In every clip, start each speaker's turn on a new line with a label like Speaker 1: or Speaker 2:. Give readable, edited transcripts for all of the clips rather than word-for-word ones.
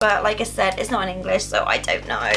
Speaker 1: but like I said, it's not in English, so I don't know.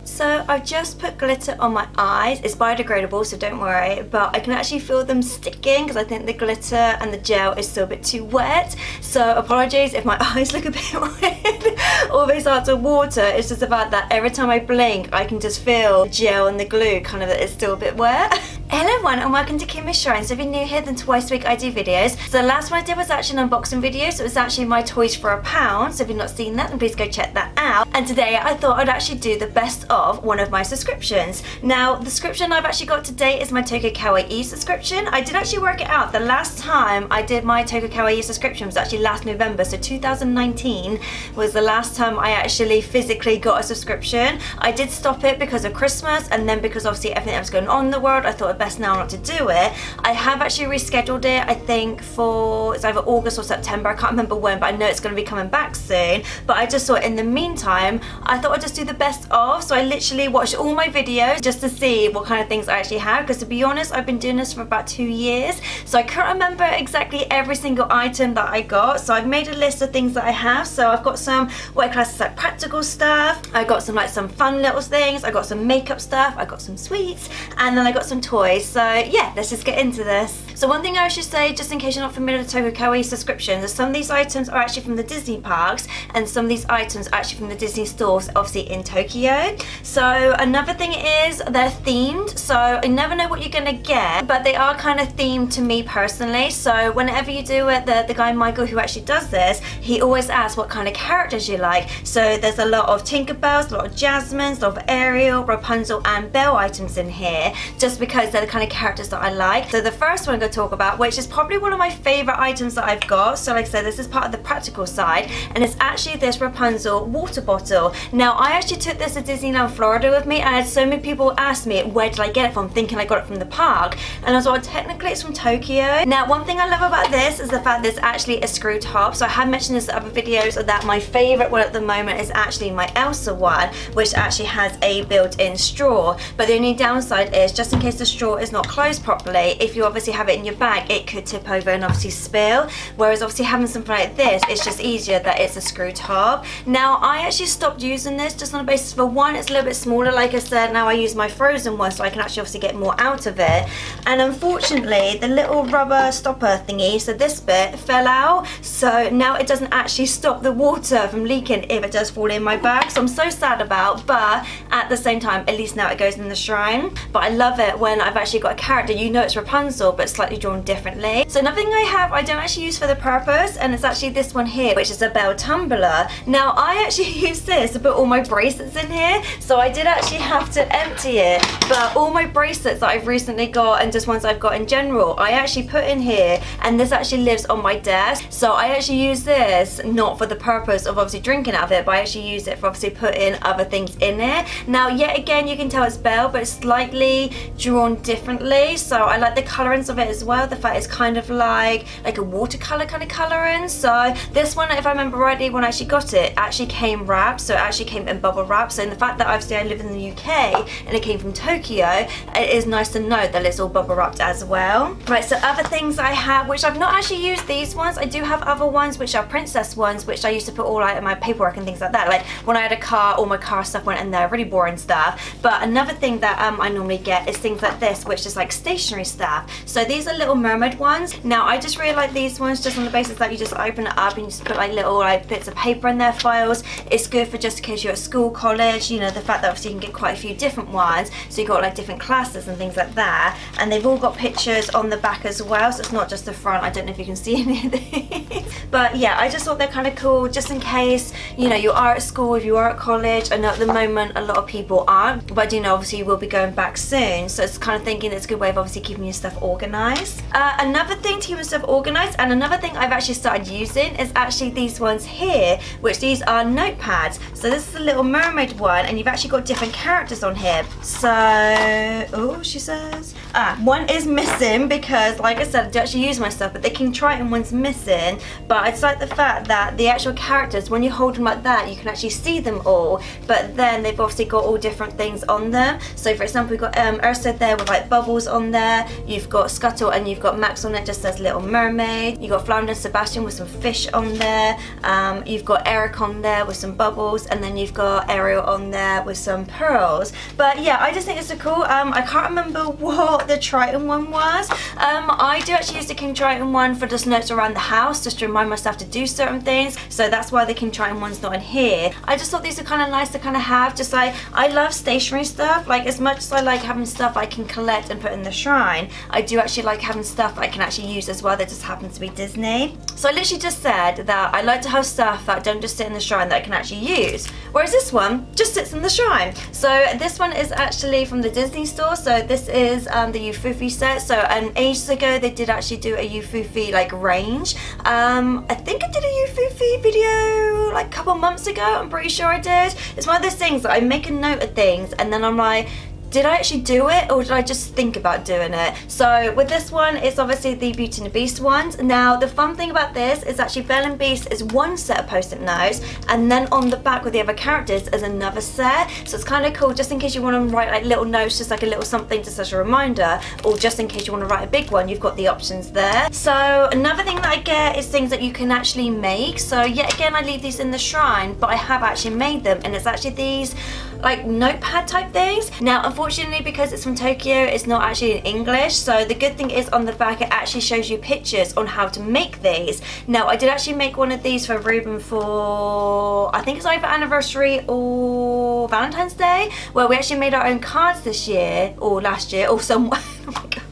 Speaker 1: So I've just put glitter on my eyes. It's biodegradable, so don't worry, but I can actually feel them sticking because I think the glitter and the gel is still a bit too wet. So apologies if my eyes look a bit red or they start to water. It's just about that every time I blink, I can just feel the gel and the glue kind of that it's still a bit wet. Hello everyone and welcome to Kimmy Shrine. So if you're new here, then twice a week I do videos. So the last one I did was actually an unboxing video, so it was actually my toys for £1. So if you've not seen that, then please go check that out. And today I thought I'd actually do the best of one of my subscriptions. Now the subscription I've actually got today is my Tokyo Kawaii subscription. I did actually work it out. The last time I did my Tokyo Kawaii subscription was actually last November, so 2019 was the last time I actually physically got a subscription. I did stop it because of Christmas, and then because obviously everything that was going on in the world, I thought it best now not to do it. I have actually rescheduled it, I think for, it's either August or September, I can't remember when, but I know it's going to be coming back soon. But I just thought in the meantime, I thought I'd just do the best of, so I literally watched all my videos just to see what kind of things I actually have, because to be honest, I've been doing this for about 2 years, so I can't remember exactly every single item that I got. So I've made a list of things that I have. So I've got some what I class as like practical stuff, I got some fun little things, I got some makeup stuff, I got some sweets, and then I got some toys. So yeah, let's just get into this. So one thing I should say, just in case you're not familiar with Tokyo Kawaii subscriptions, is some of these items are actually from the Disney parks, and some of these items are actually from the Disney stores, obviously in Tokyo. So another thing is they're themed, so I never know what you're gonna get, but they are kind of themed to me personally. So whenever you do it, the guy Michael who actually does this, he always asks what kind of characters you like. So there's a lot of Tinkerbells, a lot of Jasmine's, a lot of Ariel, Rapunzel and Belle items in here, just because they're the kind of characters that I like. So the first one I'm going to talk about, which is probably one of my favorite items that I've got, so like I said, this is part of the practical side, and it's actually this Rapunzel water bottle. Now I actually took this to Disneyland Florida with me, and I had so many people ask me where did I get it from, thinking I got it from the park, and I was like, technically it's from Tokyo. Now one thing I love about this is the fact that it's actually a screw top. So I had mentioned this in other videos that my favorite one at the moment is actually my Elsa one, which actually has a built-in straw, but the only downside is, just in case the straw is not closed properly, if you obviously have it in your bag, it could tip over and obviously spill, whereas obviously having something like this, it's just easier that it's a screw top. Now I actually stopped using this just on the basis, for one, it's a little bit smaller, like I said. Now I use my frozen one, so I can actually obviously get more out of it, and unfortunately the little rubber stopper thingy, so this bit fell out, so now it doesn't actually stop the water from leaking if it does fall in my bag, so I'm so sad about, but at the same time, at least now it goes in the shrine. But I love it when I've actually got a character, you know it's Rapunzel, but slightly drawn differently. So another thing I have, I don't actually use for the purpose, and it's actually this one here, which is a bell tumbler. Now I actually use this to put all my bracelets in here, so I did actually have to empty it, but all my bracelets that I've recently got, and just ones I've got in general, I actually put in here, and this actually lives on my desk. So I actually use this not for the purpose of obviously drinking out of it, but I actually use it for obviously putting other things in it. Now yet again, you can tell it's Belle, but it's slightly drawn differently, so I like the colorings of it as well. The fact it's kind of like a watercolor kind of coloring. So this one, if I remember rightly, when I actually got it, actually came wrapped, so it actually came in bubble wrap. So in the fact that obviously I live in the UK and it came from Tokyo, it is nice to know that it's all bubble wrapped as well. Right, so other things I have, which I've not actually used these ones, I do have other ones which are princess ones, which I used to put all like my paperwork and things like that. Like when I had a car, all my car stuff went in there, really boring stuff. But another thing that I normally get is things like this, which is like stationery stuff. So these are Little Mermaid ones. Now I just really like these ones, just on the basis that you just open it up and you just put like little like bits of paper in their files. It's good for just in case you're at school, college, you know, the fact that obviously you can get quite a few different ones, so you've got like different classes and things like that, and they've all got pictures on the back as well, so it's not just the front. I don't know if you can see any of these, but yeah, I just thought they're kind of cool, just in case, you know, you are at school, if you are at college. I know at the moment a lot of people aren't, but you know, obviously you will be going back soon, so it's kind of thinking it's a good way of obviously keeping your stuff organized. Another thing to keep your stuff organized, and another thing I've actually started using, is actually these ones here, which these are notepads. So this is a Little Mermaid one, and you've actually got different characters on here. So, oh, she says, One is missing because, like I said, I do actually use my stuff, but the King Triton one's missing. But I just like the fact that the actual characters, when you hold them like that, you can actually see them all, but then they've obviously got all different things on them. So for example, we've got Ursula there with like bubbles on there, you've got Scuttle, and you've got Max on it just says Little Mermaid, you've got Flounder and Sebastian with some fish on there, you've got Eric on there with some bubbles, and then you've got Ariel on there with some pearls. But yeah, I just think it's so cool. I can't remember what the Triton one was. I do actually use the King Triton one for just notes around the house, just to remind myself to do certain things, so that's why the King Triton one's not in here. I just thought these are kind of nice to kind of have, just like, I love stationery stuff, like as much as I like having stuff I can collect and put in the shrine, I do actually like having stuff I can actually use as well that just happens to be Disney. So I literally just said that I like to have stuff that don't just sit in the shrine that I can actually use, whereas this one just sits in the shrine. So this one is actually from the Disney store, so this is the Ufufi set. So ages ago they did actually do a Ufufi like range. I think I did a Ufufi video like a couple months ago, I'm pretty sure I did. It's one of those things that I make a note of things and then I'm like, did I actually do it or did I just think about doing it? So with this one, it's obviously the Beauty and the Beast ones. Now the fun thing about this is actually Belle and Beast is one set of post-it notes, and then on the back with the other characters is another set. So it's kind of cool just in case you want to write like little notes, just like a little something just as a reminder, or just in case you want to write a big one, you've got the options there. So another thing that I get is things that you can actually make. So yet again, I leave these in the shrine, but I have actually made them, and it's actually these like notepad type things. Now unfortunately, because it's from Tokyo, it's not actually in English, so the good thing is on the back it actually shows you pictures on how to make these. Now I did actually make one of these for Ruben for, I think it's either anniversary or Valentine's Day, where we actually made our own cards this year or last year or somewhere. Oh my god.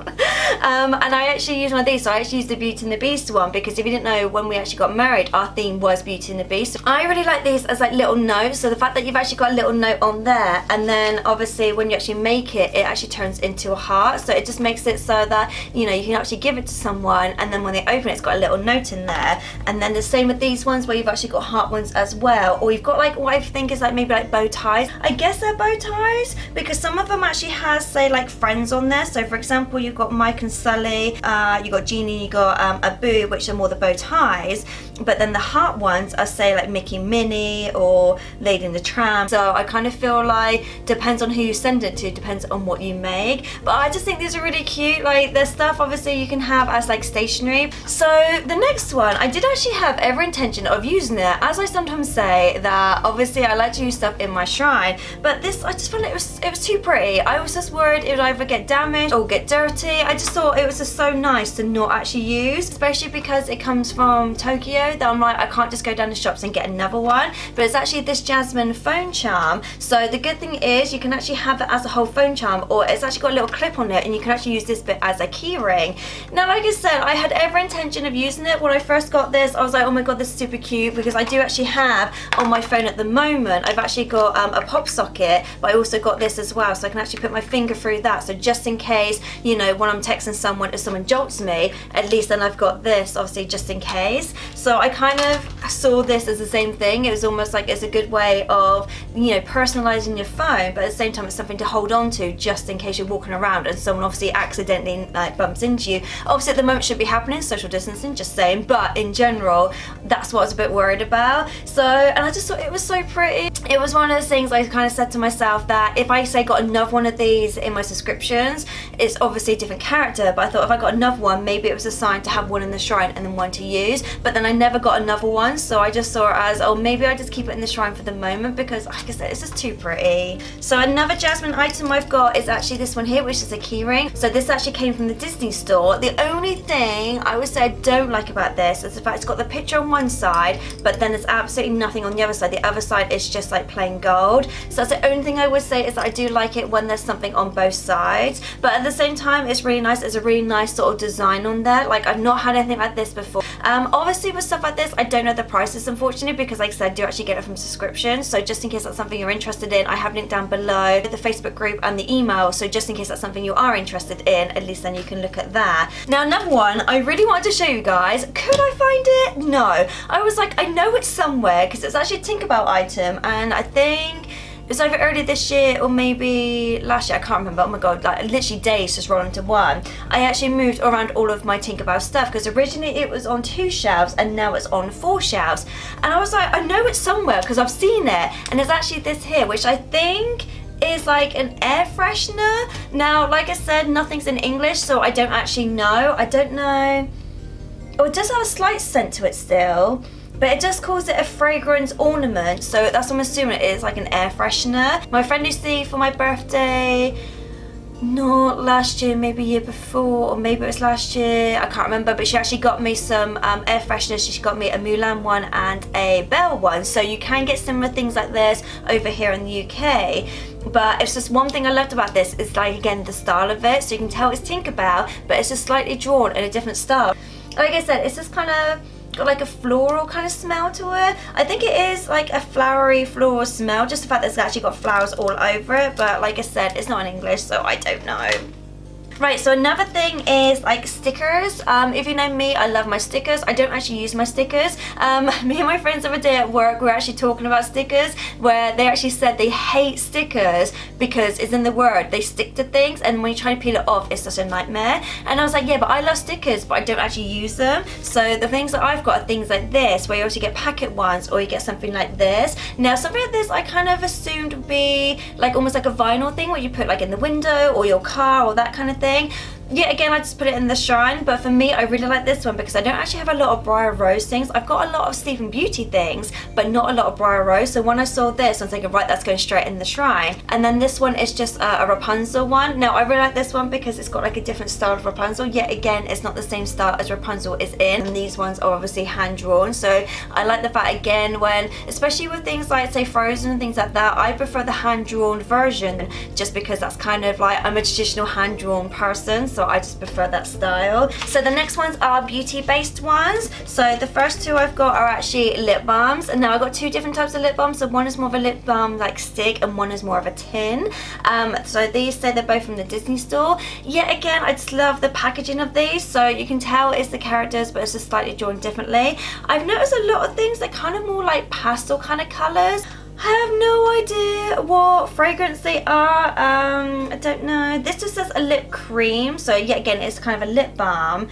Speaker 1: And I actually used one of these, so I actually used the Beauty and the Beast one, because if you didn't know, when we actually got married, our theme was Beauty and the Beast. So I really like these as like little notes, so the fact that you've actually got a little note on there, and then obviously when you actually make it, it actually turns into a heart, so it just makes it so that, you know, you can actually give it to someone, and then when they open it, it's got a little note in there. And then the same with these ones, where you've actually got heart ones as well, or you've got like what I think is like maybe like bow ties. I guess they're bow ties, because some of them actually has, say, like friends on there. So for example, you've got Mike and Sully, you got Jeannie, you got Abu, which are more the bow ties, but then the heart ones are, say, like Mickey and Minnie or Lady and the Tramp. So I kind of feel like depends on who you send it to, depends on what you make. But I just think these are really cute. Like there's stuff obviously you can have as like stationery. So the next one, I did actually have every intention of using it, as I sometimes say that obviously I like to use stuff in my shrine, but this, I just felt it was too pretty. I was just worried it would either get damaged or get dirty. I just thought it was just so nice to not actually use, especially because it comes from Tokyo, that I'm like, I can't just go down the shops and get another one. But it's actually this Jasmine phone charm. So the good thing is you can actually have it as a whole phone charm, or it's actually got a little clip on it, and you can actually use this bit as a key ring. Now like I said, I had every intention of using it. When I first got this, I was like, oh my god, this is super cute, because I do actually have on my phone at the moment, I've actually got a pop socket, but I also got this as well, so I can actually put my finger through that, so just in case, you know, when I'm texting someone, if someone jolts me, at least then I've got this, obviously, just in case. So I kind of saw this as the same thing. It was almost like it's a good way of, you know, personalizing your phone, but at the same time it's something to hold on to just in case you're walking around and someone obviously accidentally like bumps into you. Obviously at the moment should be happening, social distancing, just saying, but in general that's what I was a bit worried about. So, and I just thought it was so pretty. It was one of those things I kind of said to myself that if I say got another one of these in my subscriptions, it's obviously a different character, but I thought if I got another one, maybe it was a sign to have one in the shrine and then one to use. But then I never got another one, so I just saw it as, oh, maybe I just keep it in the shrine for the moment, because like I said, it's just too pretty. So another Jasmine item I've got is actually this one here, which is a keyring. So this actually came from the Disney store. The only thing I would say I don't like about this is the fact it's got the picture on one side, but then there's absolutely nothing on the other side. The other side is just like plain gold. So that's the only thing I would say, is that I do like it when there's something on both sides, but at the same time it's really nice. It's a really nice sort of design on there. Like I've not had anything like this before. Obviously with stuff like this I don't know the prices, unfortunately, because like I said, I do actually get it from subscription. So just in case that's something you're interested in, I have linked down below the Facebook group and the email, so just in case that's something you are interested in, at least then you can look at that. Now another one I really wanted to show you guys. Could I find it? No. I was like, I know it's somewhere, because it's actually a Tinkerbell item, and I think it was either earlier this year or maybe last year, I can't remember. Oh my god, like literally days just roll into one. I actually moved around all of my Tinkerbell stuff because originally it was on 2 shelves and now it's on 4 shelves. And I was like, I know it's somewhere because I've seen it. And there's actually this here, which I think is like an air freshener. Now, like I said, nothing's in English, so I don't actually know. I don't know. Oh, it does have a slight scent to it still, but it just calls it a fragrance ornament, so that's what I'm assuming it is, like an air freshener. My friend Lucy, for my birthday, not last year, maybe year before, or maybe it was last year, I can't remember, but she actually got me some air fresheners. She got me a Mulan one and a Belle one, so you can get similar things like this over here in the UK. But it's just one thing I loved about this is, like, again, the style of it, so you can tell it's Tinkerbell, but it's just slightly drawn in a different style. Like I said, it's just kind of got like a floral kind of smell to it. I think it is like a flowery floral smell, just the fact that it's actually got flowers all over it, but like I said, it's not in English, so I don't know. Right, so another thing is like stickers. If you know me, I love my stickers. I don't actually use my stickers. Me and my friends the other day at work were actually talking about stickers, where they actually said they hate stickers because it's in the word, they stick to things, and when you try to peel it off, it's such a nightmare. And I was like, yeah, but I love stickers, but I don't actually use them. So the things that I've got are things like this, where you also get packet ones, or you get something like this. Now, something like this I kind of assumed would be like almost like a vinyl thing, where you put like in the window or your car or that kind of thing. Yeah, again, I just put it in the shrine, but for me, I really like this one because I don't actually have a lot of Briar Rose things. I've got a lot of Sleeping Beauty things, but not a lot of Briar Rose. So when I saw this, I was thinking, right, that's going straight in the shrine. And then this one is just a Rapunzel one. Now, I really like this one because it's got like a different style of Rapunzel. Yet again, it's not the same style as Rapunzel is in. And these ones are obviously hand-drawn. So I like the fact, again, when, especially with things like, say, Frozen and things like that, I prefer the hand-drawn version just because that's kind of like, I'm a traditional hand-drawn person. So I just prefer that style. So the next ones are beauty based ones. So the first 2 I've got are actually lip balms, and now I've got 2 different types of lip balms. So one is more of a lip balm like stick, and one is more of a tin. So these say they're both from the Disney store. Yet again, I just love the packaging of these, so you can tell it's the characters, but it's just slightly drawn differently. I've noticed a lot of things that kind of more like pastel kind of colors. I have no idea what fragrance they are. I don't know. This just says a lip cream, so yet again, it's kind of a lip balm.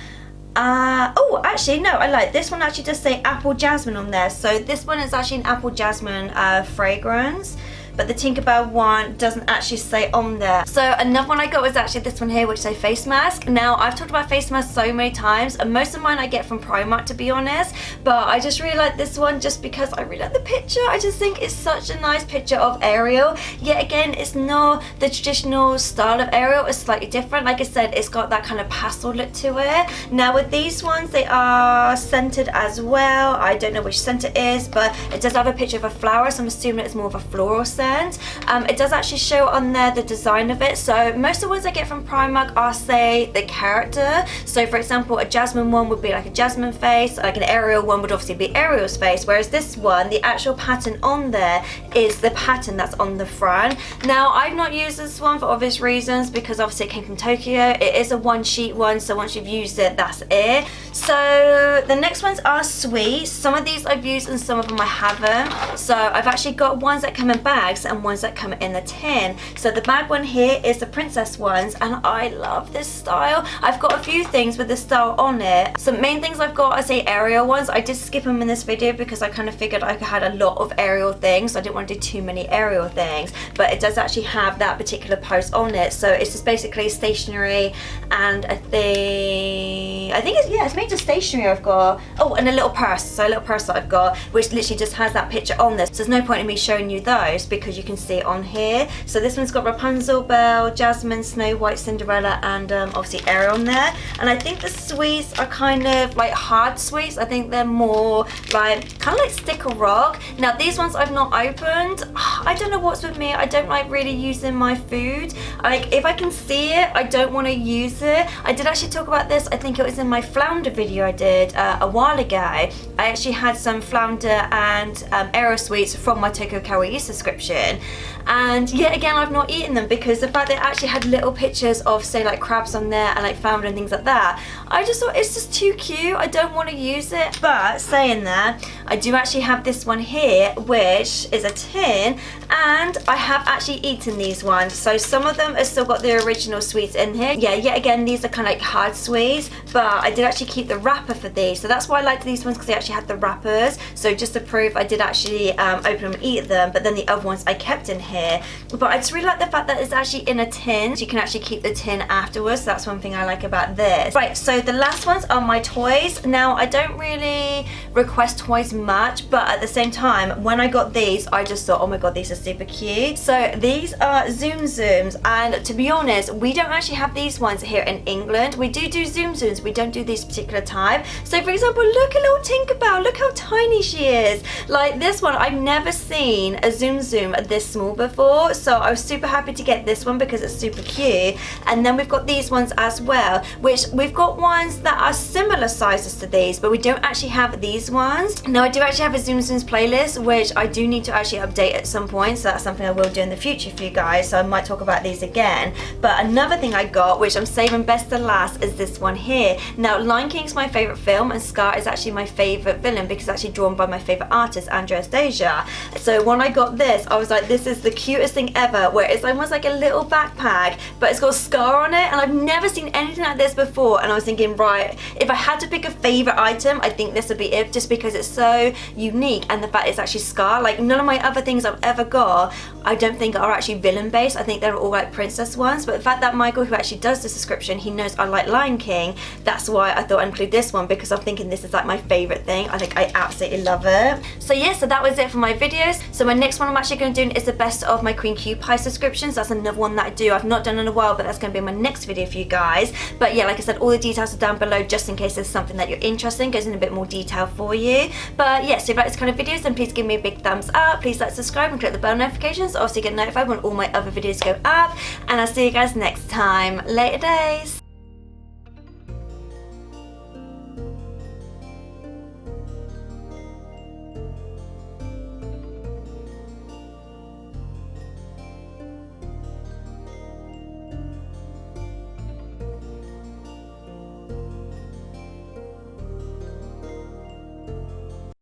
Speaker 1: Oh, actually, no, I like this one. Actually does say apple jasmine on there, so this one is actually an apple jasmine fragrance. But the Tinkerbell one doesn't actually say on there. So another one I got was actually this one here, which say face mask. Now, I've talked about face masks so many times, and most of mine I get from Primark, to be honest, but I just really like this one just because I really like the picture. I just think it's such a nice picture of Ariel. Yet again, it's not the traditional style of Ariel, it's slightly different. Like I said, it's got that kind of pastel look to it. Now with these ones, they are scented as well. I don't know which scent it is, but it does have a picture of a flower, so I'm assuming it's more of a floral scent. It does actually show on there the design of it. So most of the ones I get from Primark are, say, the character. So for example, a Jasmine one would be like a Jasmine face, like an Ariel one would obviously be Ariel's face, whereas this one, the actual pattern on there is the pattern that's on the front. Now, I've not used this one for obvious reasons because obviously it came from Tokyo. It is a one sheet one, so once you've used it, that's it. So the next ones are sweet. Some of these I've used and some of them I haven't. So I've actually got ones that come in bags and ones that come in a tin. So the bag one here is the princess ones, and I love this style. I've got a few things with this style on it. Some main things I've got, I say Ariel ones. I did skip them in this video because I kind of figured I had a lot of Ariel things, so I didn't want to do too many Ariel things, but it does actually have that particular post on it. So it's just basically stationery, and I think it's, yeah, it's made of stationery I've got. Oh, and a little purse. So a little purse that I've got, which literally just has that picture on this. So there's no point in me showing you those because you can see it on here. So this one's got Rapunzel, Belle, Jasmine, Snow White, Cinderella, and obviously Ariel on there. And I think the sweets are kind of like hard sweets. I think they're more like kind of like stick or rock. Now these ones I've not opened. I don't know what's with me. I don't like really using my food. Like if I can see it, I don't want to use it. I did actually talk about this. I think it was in my flounder video I did a while ago. I actually had some flounder and Ariel sweets from my Tokyo Kawaii subscription, and yet again I've not eaten them because the fact they actually had little pictures of, say, like crabs on there and like flounder and things like that, I just thought it's just too cute. I don't want to use it. But saying that, I do actually have this one here, which is a tin, and I have actually eaten these ones. So some of them have still got the original sweets in here. Yeah, yet again, these are kind of like hard sweets, but I did actually keep the wrapper for these. So that's why I liked these ones, because they actually had the wrappers. So just to prove, I did actually open them and eat them, but then the other ones I kept in here. But I just really like the fact that it's actually in a tin. So you can actually keep the tin afterwards. So that's one thing I like about this. Right, so the last ones are my toys. Now, I don't really request toys much, but at the same time, when I got these, I just thought, oh my god, these are super cute. So these are Zoom Zooms, and to be honest, we don't actually have these ones here in England. We do Zoom Zooms, we don't do this particular type. So for example, look at little Tinkerbell, look how tiny she is. Like this one, I've never seen a Zoom Zoom this small before, so I was super happy to get this one because it's super cute. And then we've got these ones as well, which we've got ones that are similar sizes to these, but we don't actually have these ones. Now I do actually have a Zoom Zooms playlist, which I do need to actually update at some point, so that's something I will do in the future for you guys, so I might talk about these again. But another thing I got, which I'm saving best to last, is this one here. Now Lion King's my favourite film, and Scar is actually my favourite villain because it's actually drawn by my favourite artist, Andreas Deja. So when I got this, I was like, this is the cutest thing ever, where it's almost like a little backpack, but it's got Scar on it, and I've never seen anything like this before. And I was thinking, right, if I had to pick a favourite item, I think this would be it, just because it's so unique, and the fact it's actually Scar. Like none of my other things I've ever got, I don't think are actually villain based. I think they're all like princess ones, but the fact that Michael, who actually does the subscription, he knows I like Lion King, that's why I thought I'd include this one, because I'm thinking this is like my favourite thing. I think I absolutely love it. So yeah, so that was it for my videos. So my next one I'm actually going to do is the best of my Queen Kewpie subscriptions. That's another one that I do. I've not done in a while, but that's going to be my next video for you guys. But yeah, like I said, all the details are down below, just in case there's something that you're interested in, goes in a bit more detail for you. But yeah, so if you like this kind of videos, then please give me a big thumbs up. Please like, subscribe, and click the bell notifications so you get notified when all my other videos go up. And I'll see you guys next time. Later days.